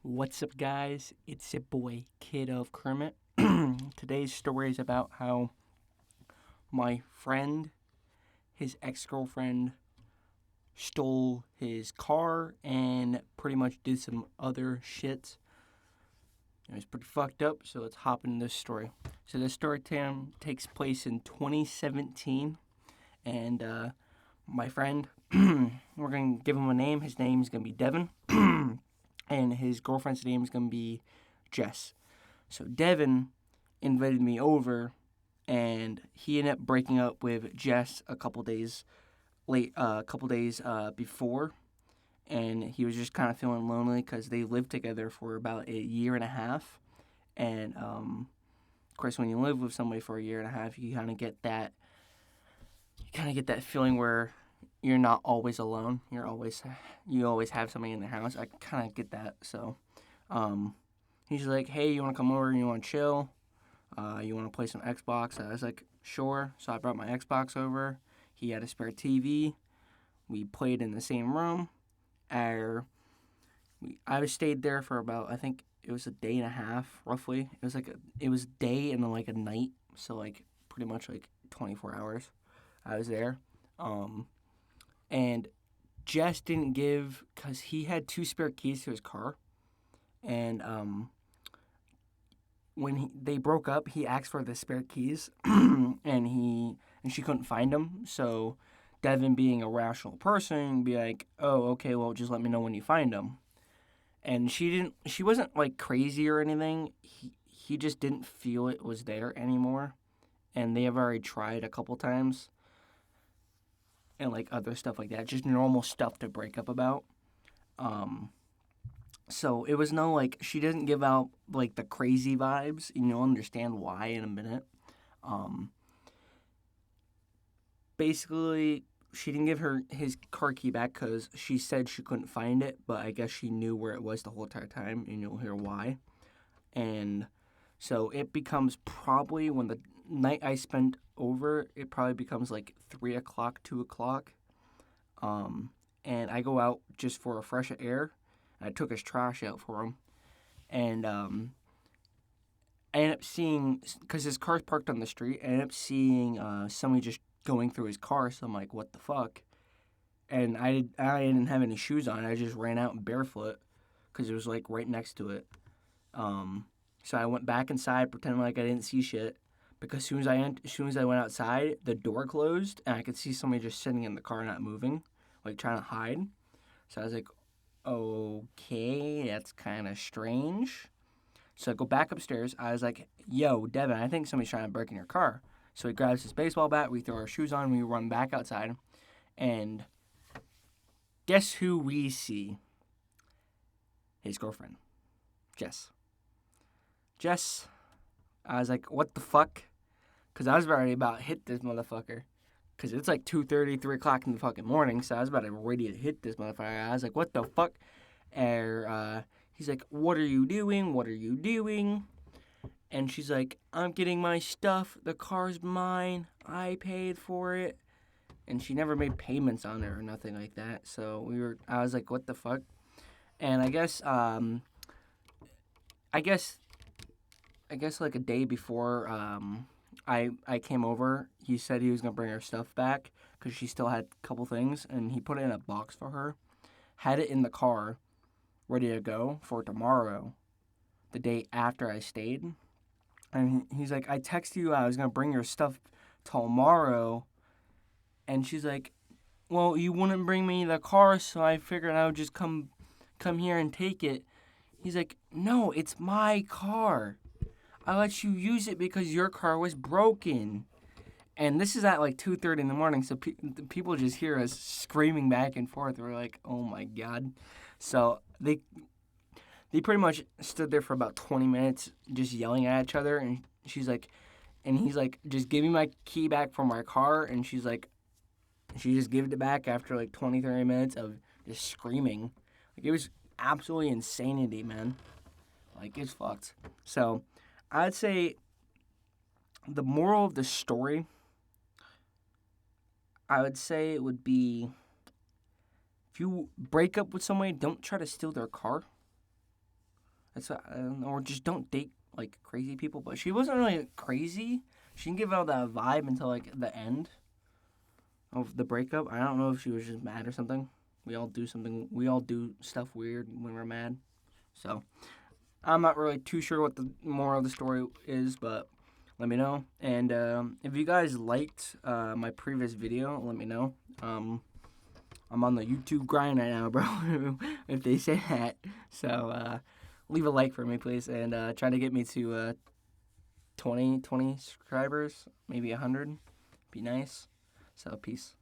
What's up, guys? It's your boy, Kid of Kermit. Today's story is about how my friend, his ex girlfriend, stole his car and pretty much did some other shit. It was pretty fucked up, so let's hop into this story. So, this story takes place in 2017, and my friend, we're gonna give him a name. His name is gonna be Devin, and his girlfriend's name is gonna be Jess. So Devin invited me over, and he ended up breaking up with Jess a couple days before, and he was just kind of feeling lonely because they lived together for about a year and a half, and of course, when you live with somebody for a year and a half, you kind of get that feeling where you're not always alone. You always have somebody in the house. I kind of get that. So, um, he's like, "Hey, you want to come over and you want to chill? You want to play some Xbox?" I was like, "Sure." So I brought my Xbox over. He had a spare TV. We played in the same room. Our, I was stayed there for about, I think it was a day and a half roughly. It was a day and then like a night. So like pretty much like 24 hours. I was there. Um, and Jess didn't give because he had two spare keys to his car, and when they broke up, he asked for the spare keys, and she couldn't find them. So Devin, being a rational person, be like, "Oh, okay, well, just let me know when you find them." And she didn't. She wasn't like crazy or anything. He just didn't feel it was there anymore, and they have already tried a couple times, and like other stuff like that, just normal stuff to break up about. Um, so it was no like she doesn't give out like the crazy vibes. You'll understand why in a minute. Um, Basically, she didn't give her his car key back because she said she couldn't find it, but I guess she knew where it was the whole entire time, and you'll hear why. And so it becomes probably when the night I spent over, it probably becomes like 3 o'clock, 2 o'clock. Um, and I go out just for a fresh air. I took his trash out for him, and I end up seeing because his car's parked on the street. I end up seeing somebody just going through his car. So I'm like, what the fuck? And I didn't have any shoes on. I just ran out barefoot because it was like right next to it. Um, so I went back inside, pretending like I didn't see shit. Because as soon as I went outside, the door closed, and I could see somebody just sitting in the car, not moving, like trying to hide. So I was like, okay, that's kind of strange. So I go back upstairs. I was like, yo, Devin, I think somebody's trying to break in your car. So he grabs his baseball bat. We throw our shoes on. We run back outside. And guess who we see? His girlfriend, Jess. Jess, I was like, what the fuck? Because I was already about to hit this motherfucker. Because it's like 2:30, 3 o'clock in the fucking morning. So I was about to ready to hit this motherfucker. I was like, what the fuck? And he's like, what are you doing? What are you doing? And she's like, I'm getting my stuff. The car's mine. I paid for it. And she never made payments on it or nothing like that. So I was like, what the fuck? And I guess, I guess like a day before, I came over, he said he was gonna bring her stuff back because she still had a couple things, and he put it in a box for her, had it in the car, ready to go for tomorrow, the day after I stayed. And he's like, I texted you I was gonna bring your stuff tomorrow, and she's like, well, you wouldn't bring me the car, so I figured I would just come here and take it. He's like, no, it's my car. I let you use it because your car was broken. And this is at like 2:30 in the morning, so people just hear us screaming back and forth. We're like, oh my god. So they pretty much stood there for about 20 minutes just yelling at each other, and she's like, and he's like, just give me my key back from my car, and she's like, she just gave it back after like 20, 30 minutes of just screaming. Like, it was absolutely insanity, man. Like, it's fucked. So I'd say the moral of the story, I would say it would be, if you break up with somebody, don't try to steal their car. Or just don't date like crazy people. But she wasn't really crazy. She didn't give out that vibe until like the end of the breakup. I don't know if she was just mad or something. We all do something. We all do stuff weird when we're mad. So I'm not really too sure what the moral of the story is, but let me know. And if you guys liked my previous video, let me know. I'm on the YouTube grind right now, bro. If they say that. So leave a like for me, please, and try to get me to 20 subscribers, maybe 100. Be nice. So peace.